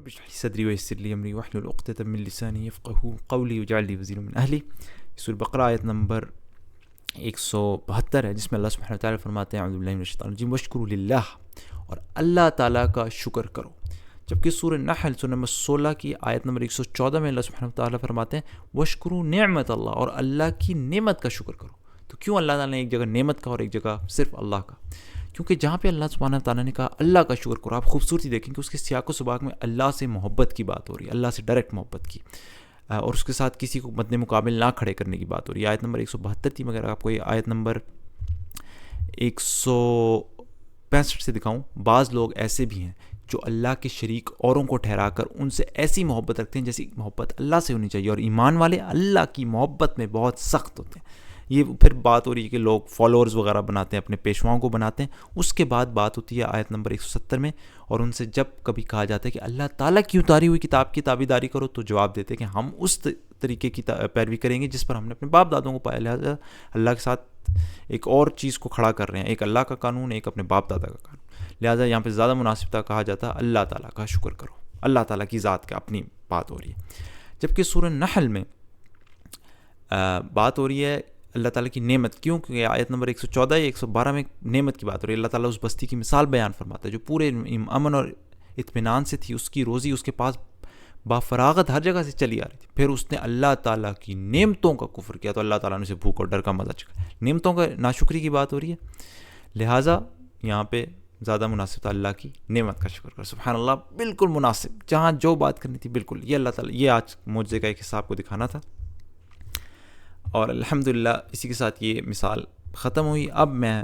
رب اشرح لي صدري ويسر لي امري واحلل عقدة من لساني يفقهوا قولی واجعل لي وزيرا من اهلی. سورہ بقرہ آیت نمبر 172 ہے، جس میں اللہ سبحانہ وتعالیٰ فرماتے ہیں اعوذ باللہ من الشیطان الرجیم واشکروا للہ، اور اللہ تعالیٰ کا شکر کرو. جبکہ سورہ نحل سورہ نمبر 16 کی آیت نمبر 114 میں اللہ سبحانہ وتعالیٰ فرماتے ہیں واشکروا نعمت اللہ، اور اللہ کی نعمت کا شکر کرو. تو کیوں اللہ تعالیٰ نے ایک جگہ نعمت کا اور ایک جگہ صرف اللہ کا؟ کیونکہ جہاں پہ اللہ سبحانہ تعالیٰ نے کہا اللہ کا شکر کرو، آپ خوبصورتی دیکھیں کہ اس کے سیاق و سباق میں اللہ سے محبت کی بات ہو رہی ہے، اللہ سے ڈائریکٹ محبت کی، اور اس کے ساتھ کسی کو مد مقابل نہ کھڑے کرنے کی بات ہو رہی ہے. آیت نمبر 172 تھی، مگر آپ کو یہ آیت نمبر 165 سے دکھاؤں. بعض لوگ ایسے بھی ہیں جو اللہ کے شریک اوروں کو ٹھہرا کر ان سے ایسی محبت رکھتے ہیں جیسی محبت اللہ سے ہونی چاہیے، اور ایمان والے اللہ کی محبت میں بہت سخت ہوتے ہیں. یہ پھر بات ہو رہی ہے کہ لوگ فالوورز وغیرہ بناتے ہیں، اپنے پیشواؤں کو بناتے ہیں. اس کے بعد بات ہوتی ہے آیت نمبر 170 میں، اور ان سے جب کبھی کہا جاتا ہے کہ اللہ تعالیٰ کی اتاری ہوئی کتاب کی تابعداری کرو، تو جواب دیتے ہیں کہ ہم اس طریقے کی پیروی کریں گے جس پر ہم نے اپنے باپ دادوں کو پایا. لہٰذا اللہ کے ساتھ ایک اور چیز کو کھڑا کر رہے ہیں، ایک اللہ کا قانون، ایک اپنے باپ دادا کا قانون. لہٰذا یہاں پہ زیادہ مناسب تھا کہا جاتا اللہ تعالیٰ کا شکر کرو، اللہ تعالیٰ کی ذات کا اپنی بات ہو رہی ہے. جبکہ سورہ نحل میں بات ہو رہی ہے اللہ تعالیٰ کی نعمت. کیوں؟ کہ آیت نمبر 114 یا 112 میں نعمت کی بات ہو رہی ہے. اللہ تعالیٰ اس بستی کی مثال بیان فرماتا ہے جو پورے امن اور اطمینان سے تھی، اس کی روزی اس کے پاس بافراغت ہر جگہ سے چلی آ رہی تھی. پھر اس نے اللہ تعالیٰ کی نعمتوں کا کفر کیا تو اللہ تعالیٰ نے اسے بھوک اور ڈر کا مزہ چکھا. نعمتوں کا ناشکری کی بات ہو رہی ہے، لہٰذا یہاں پہ زیادہ مناسب تھا اللہ کی نعمت کا شکر کر. سبحان اللہ، بالکل مناسب، جہاں جو بات کرنی تھی بالکل. یہ اللہ تعالیٰ، یہ آج معجزے کا ایک حصہ آپ کو دکھانا تھا، اور الحمدللہ اسی کے ساتھ یہ مثال ختم ہوئی. اب میں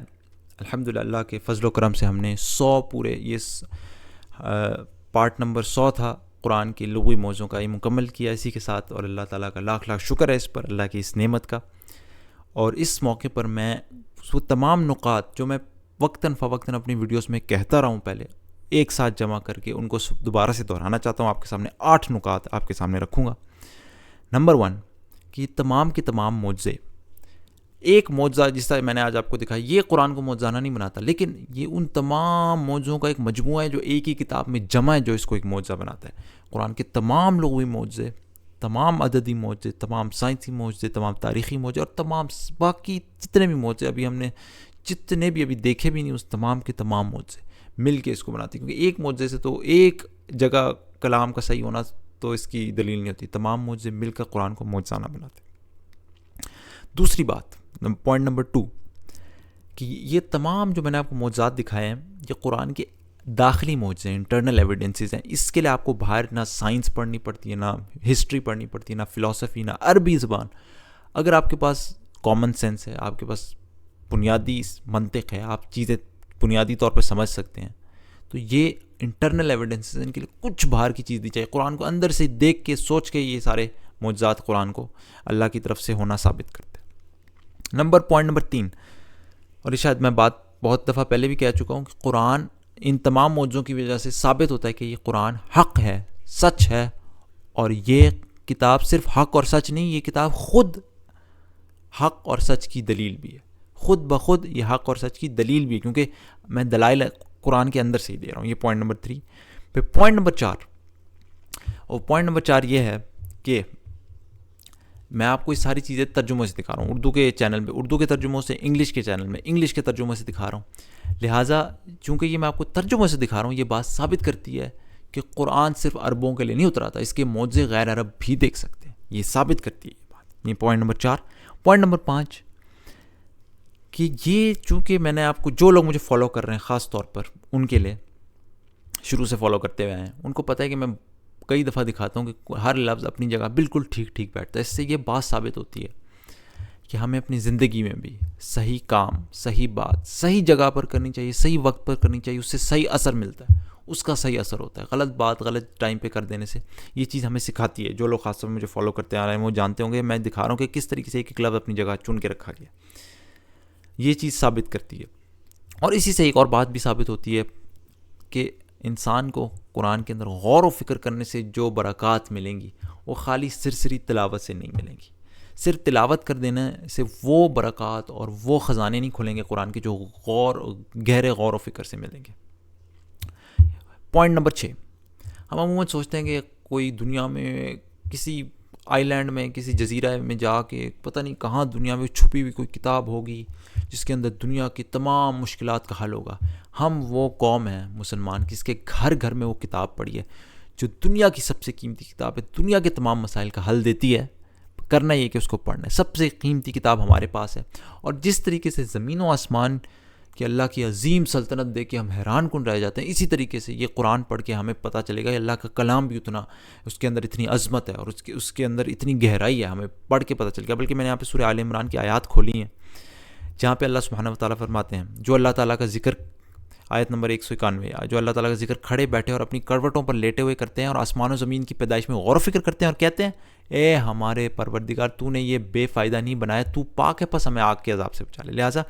الحمدللہ اللہ کے فضل و کرم سے ہم نے 100 پورے، یہ پارٹ نمبر 100 تھا قرآن کے لغوی موضوع کا، یہ مکمل کیا اسی کے ساتھ. اور اللہ تعالیٰ کا لاکھ لاکھ شکر ہے اس پر، اللہ کی اس نعمت کا. اور اس موقع پر میں وہ تمام نقات جو میں وقتاً فوقتاً اپنی ویڈیوز میں کہتا رہا ہوں پہلے، ایک ساتھ جمع کر کے ان کو دوبارہ سے دہرانا چاہتا ہوں. آپ کے سامنے 8 نکات آپ کے سامنے رکھوں گا. نمبر 1 کہ یہ تمام کے تمام معجزے، ایک معجزہ جس طرح میں نے آج آپ کو دکھایا، یہ قرآن کو معجزانہ نہیں بناتا، لیکن یہ ان تمام معجزوں کا ایک مجموعہ ہے جو ایک ہی کتاب میں جمع ہے، جو اس کو ایک معجزہ بناتا ہے. قرآن کے تمام لغوی معجزے، تمام عددی معجزے، تمام سائنسی معجزے، تمام تاریخی معجزے، اور تمام باقی جتنے بھی معجزے ابھی ہم نے جتنے بھی ابھی دیکھے بھی نہیں، اس تمام کے تمام معجزے مل کے اس کو بناتے ہیں. کیونکہ ایک معجزے سے تو ایک جگہ کلام کا صحیح ہونا تو اس کی دلیل نہیں ہوتی، تمام معجزے مل کر قرآن کو معجزانہ بناتے ہیں. دوسری بات، پوائنٹ نمبر 2، کہ یہ تمام جو میں نے آپ کو معجزات دکھائے ہیں یہ قرآن کے داخلی معجزے ہیں، انٹرنل ایویڈنسز ہیں. اس کے لیے آپ کو باہر نہ سائنس پڑھنی پڑتی ہے، نہ ہسٹری پڑھنی پڑتی ہے، نہ فلسفی، نہ عربی زبان. اگر آپ کے پاس کامن سینس ہے، آپ کے پاس بنیادی منطق ہے، آپ چیزیں بنیادی طور پہ سمجھ سکتے ہیں، تو یہ انٹرنل ایویڈنسز ان کے لیے کچھ باہر کی چیز نہیں چاہیے. قرآن کو اندر سے دیکھ کے سوچ کے یہ سارے معجزات قرآن کو اللہ کی طرف سے ہونا ثابت کرتے ہیں. پوائنٹ نمبر 3، اور یہ شاید میں بات بہت دفعہ پہلے بھی کہہ چکا ہوں، کہ قرآن ان تمام معجزوں کی وجہ سے ثابت ہوتا ہے کہ یہ قرآن حق ہے، سچ ہے. اور یہ کتاب صرف حق اور سچ نہیں، یہ کتاب خود حق اور سچ کی دلیل بھی ہے. خود بخود یہ حق اور سچ کی دلیل بھی ہے، کیونکہ میں دلائل قرآن کے اندر سے ہی دے رہا ہوں. یہ پوائنٹ نمبر 3. پھر پوائنٹ نمبر 4، اور پوائنٹ نمبر 4 یہ ہے کہ میں آپ کو یہ ساری چیزیں ترجمے سے دکھا رہا ہوں، اردو کے چینل میں اردو کے ترجموں سے، انگلش کے چینل میں انگلش کے ترجمے سے دکھا رہا ہوں. لہٰذا چونکہ یہ میں آپ کو ترجمے سے دکھا رہا ہوں، یہ بات ثابت کرتی ہے کہ قرآن صرف عربوں کے لیے نہیں اترا تھا، اس کے معجزے غیر عرب بھی دیکھ سکتے ہیں. یہ ثابت کرتی ہے یہ بات. یہ پوائنٹ نمبر 4. پوائنٹ نمبر 5، کہ یہ چونکہ میں نے آپ کو، جو لوگ مجھے فالو کر رہے ہیں خاص طور پر ان کے لیے شروع سے فالو کرتے ہوئے ہیں، ان کو پتہ ہے کہ میں کئی دفعہ دکھاتا ہوں کہ ہر لفظ اپنی جگہ بالکل ٹھیک ٹھیک بیٹھتا ہے. اس سے یہ بات ثابت ہوتی ہے کہ ہمیں اپنی زندگی میں بھی صحیح کام، صحیح بات صحیح جگہ پر کرنی چاہیے، صحیح وقت پر کرنی چاہیے. اس سے صحیح اثر ملتا ہے، اس کا صحیح اثر ہوتا ہے. غلط بات غلط ٹائم پہ کر دینے سے یہ چیز ہمیں سکھاتی ہے. جو لوگ خاص طور پر مجھے فالو کرتے آ رہے ہیں وہ جانتے ہوں گے میں دکھا رہا ہوں کہ کس طریقے سے ایک لفظ اپنی جگہ چن کے رکھا گیا. یہ چیز ثابت کرتی ہے. اور اسی سے ایک اور بات بھی ثابت ہوتی ہے کہ انسان کو قرآن کے اندر غور و فکر کرنے سے جو برکات ملیں گی وہ خالی سرسری تلاوت سے نہیں ملیں گی. صرف تلاوت کر دینے سے وہ برکات اور وہ خزانے نہیں کھلیں گے قرآن کے جو گہرے غور و فکر سے ملیں گے. پوائنٹ نمبر 6، ہم عموماً سوچتے ہیں کہ کوئی دنیا میں کسی آئی لینڈ میں کسی جزیرہ میں جا کے پتہ نہیں کہاں دنیا میں چھپی ہوئی کوئی کتاب ہوگی جس کے اندر دنیا کی تمام مشکلات کا حل ہوگا. ہم وہ قوم ہیں مسلمان جس کے گھر گھر میں وہ کتاب پڑھی ہے جو دنیا کی سب سے قیمتی کتاب ہے, دنیا کے تمام مسائل کا حل دیتی ہے. کرنا یہ کہ اس کو پڑھنا ہے. سب سے قیمتی کتاب ہمارے پاس ہے. اور جس طریقے سے زمین و آسمان کہ اللہ کی عظیم سلطنت دے کے ہم حیران کن رہ جاتے ہیں, اسی طریقے سے یہ قرآن پڑھ کے ہمیں پتہ چلے گا کہ اللہ کا کلام بھی اتنا, اس کے اندر اتنی عظمت ہے اور اس کے اندر اتنی گہرائی ہے, ہمیں پڑھ کے پتہ چلے گا. بلکہ میں نے یہاں پہ سورہ آل عمران کی آیات کھولی ہیں جہاں پہ اللہ سبحانہ وتعالیٰ فرماتے ہیں, جو اللہ تعالیٰ کا ذکر, آیت نمبر 191, جو اللہ تعالیٰ کا ذکر کھڑے بیٹھے اور اپنی کروٹوں پر لیٹے ہوئے کرتے ہیں اور آسمان و زمین کی پیدائش میں غور و فکر کرتے ہیں اور کہتے ہیں اے ہمارے پروردگار تو نے یہ بے فائدہ نہیں بنایا, تو پاک ہے, پس ہمیں آگ کے عذاب سے بچا لے. لہٰذا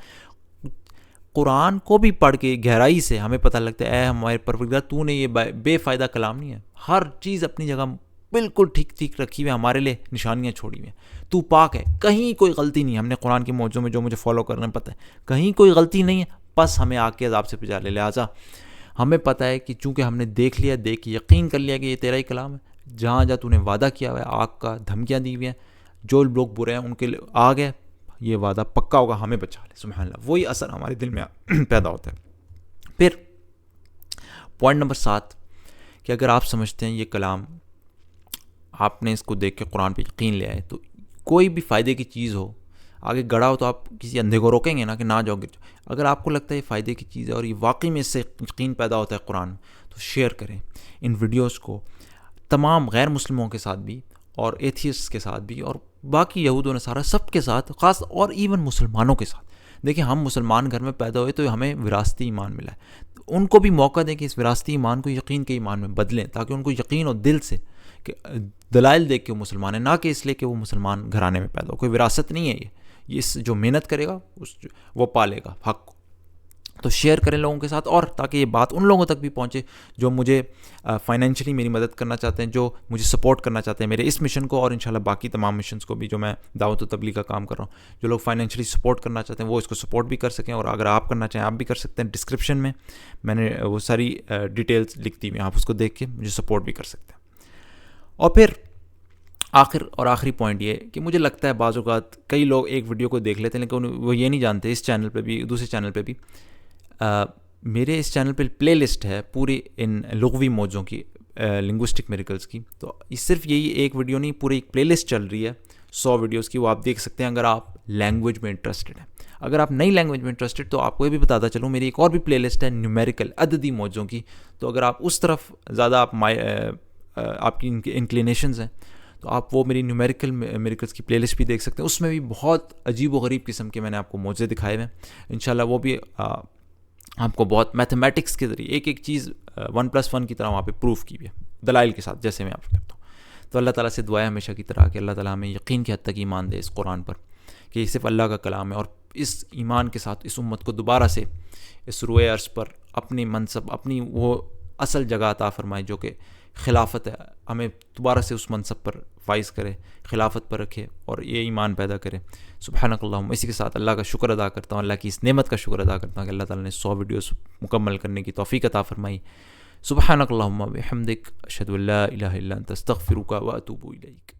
قرآن کو بھی پڑھ کے گہرائی سے ہمیں پتہ لگتا ہے اے ہمارے پروردگار تو نے یہ بے فائدہ کلام نہیں ہے, ہر چیز اپنی جگہ بالکل ٹھیک ٹھیک رکھی ہوئی ہے, ہمارے لیے نشانیاں چھوڑی ہوئی ہیں, تو پاک ہے, کہیں کوئی غلطی نہیں ہے. ہم نے قرآن کے موضوع میں جو مجھے فالو کرنا پتہ ہے کہیں کوئی غلطی نہیں ہے, بس ہمیں آگ کے عذاب سے بچا لے. لہٰذا ہمیں پتہ ہے کہ چونکہ ہم نے دیکھ لیا, دیکھ کے یقین کر لیا کہ یہ تیرا ہی کلام ہے, جہاں جہاں تو نے وعدہ کیا ہوا ہے آگ کا, دھمکیاں دی ہوئی ہیں, جو لوگ برے ہیں ان کے لیے آگ ہے, یہ وعدہ پکا ہوگا, ہمیں بچا لے. سبحان اللہ, وہی اثر ہمارے دل میں پیدا ہوتا ہے. پھر پوائنٹ نمبر 7 کہ اگر آپ سمجھتے ہیں یہ کلام, آپ نے اس کو دیکھ کے قرآن پہ یقین لے آئے, تو کوئی بھی فائدے کی چیز ہو آگے گڑا ہو تو آپ کسی اندھے کو روکیں گے نا کہ نہ جاؤ گر جاؤ. اگر آپ کو لگتا ہے یہ فائدے کی چیز ہے اور یہ واقعی میں اس سے یقین پیدا ہوتا ہے قرآن, تو شیئر کریں ان ویڈیوز کو تمام غیر مسلموں کے ساتھ بھی اور ایتھیسٹ کے ساتھ بھی اور باقی یہود و نصارہ سب کے ساتھ, خاص اور ایون مسلمانوں کے ساتھ. دیکھیں ہم مسلمان گھر میں پیدا ہوئے تو ہمیں وراثتی ایمان ملا ہے, ان کو بھی موقع دیں کہ اس وراثتی ایمان کو یقین کے ایمان میں بدلیں, تاکہ ان کو یقین ہو دل سے کہ دلائل دیکھ کے وہ مسلمان ہیں, نہ کہ اس لیے کہ وہ مسلمان گھرانے میں پیدا ہو. کوئی وراثت نہیں ہے یہ اس جو محنت کرے گا وہ پالے گا حق کو. تو شیئر کریں لوگوں کے ساتھ, اور تاکہ یہ بات ان لوگوں تک بھی پہنچے جو مجھے فائنینشلی میری مدد کرنا چاہتے ہیں, جو مجھے سپورٹ کرنا چاہتے ہیں میرے اس مشن کو, اور انشاءاللہ باقی تمام مشنز کو بھی جو میں دعوت و تبلیغ کا کام کر رہا ہوں. جو لوگ فائنینشلی سپورٹ کرنا چاہتے ہیں وہ اس کو سپورٹ بھی کر سکیں, اور اگر آپ کرنا چاہیں آپ بھی کر سکتے ہیں. ڈسکرپشن میں نے وہ ساری ڈیٹیلز لکھ دی ہوئی ہیں, آپ اس کو دیکھ کے مجھے سپورٹ بھی کر سکتے ہیں. اور پھر آخری پوائنٹ یہ کہ مجھے لگتا ہے بعض اوقات کئی لوگ ایک ویڈیو کو دیکھ لیتے ہیں لیکن وہ یہ نہیں جانتے, اس چینل پہ بھی دوسرے چینل پہ بھی میرے اس چینل پہ پلے لسٹ ہے پوری ان لغوی موضوعوں کی, لنگوسٹک میریکلز کی. تو صرف یہی ایک ویڈیو نہیں, پوری ایک پلے لسٹ چل رہی ہے 100 ویڈیوز کی, وہ آپ دیکھ سکتے ہیں اگر آپ لینگویج میں انٹرسٹڈ ہیں. اگر آپ نئی لینگویج میں انٹرسٹڈ تو آپ کو یہ بھی بتاتا چلوں میری ایک اور بھی پلے لسٹ ہے نیومیریکل عددی موضوعوں کی. تو اگر آپ اس طرف زیادہ آپ کی انکلینیشنز ہیں تو آپ وہ میری نیومیریکل میریکلز کی پلے لسٹ بھی دیکھ سکتے ہیں. اس میں بھی بہت عجیب و غریب قسم کے میں نے آپ کو موضوع دکھائے ہوئے ہیں. انشاءاللہ وہ بھی آپ کو بہت میتھمیٹکس کے ذریعے ایک ایک چیز 1+1 کی طرح وہاں پہ پروف کی ہوئی ہے دلائل کے ساتھ, جیسے میں آپ کرتا ہوں. تو اللہ تعالیٰ سے دعا ہے ہمیشہ کی طرح کہ اللہ تعالیٰ ہمیں یقین کی حد تک ایمان دے اس قرآن پر کہ یہ صرف اللہ کا کلام ہے, اور اس ایمان کے ساتھ اس امت کو دوبارہ سے اس روئے عرض پر اپنی منصب, اپنی وہ اصل جگہ عطا فرمائے جو کہ خلافت ہے, ہمیں دوبارہ سے اس منصب پر فائز کرے, خلافت پر رکھے اور یہ ایمان پیدا کرے. سبحانک اللہم. اسی کے ساتھ اللہ کا شکر ادا کرتا ہوں, اللہ کی اس نعمت کا شکر ادا کرتا ہوں کہ اللہ تعالیٰ نے 100 ویڈیوز مکمل کرنے کی توفیق عطا فرمائی. سبحانک اللہم و بحمدک, اشہد ان لا الہ الا انت استغفرک و اتوب الیک.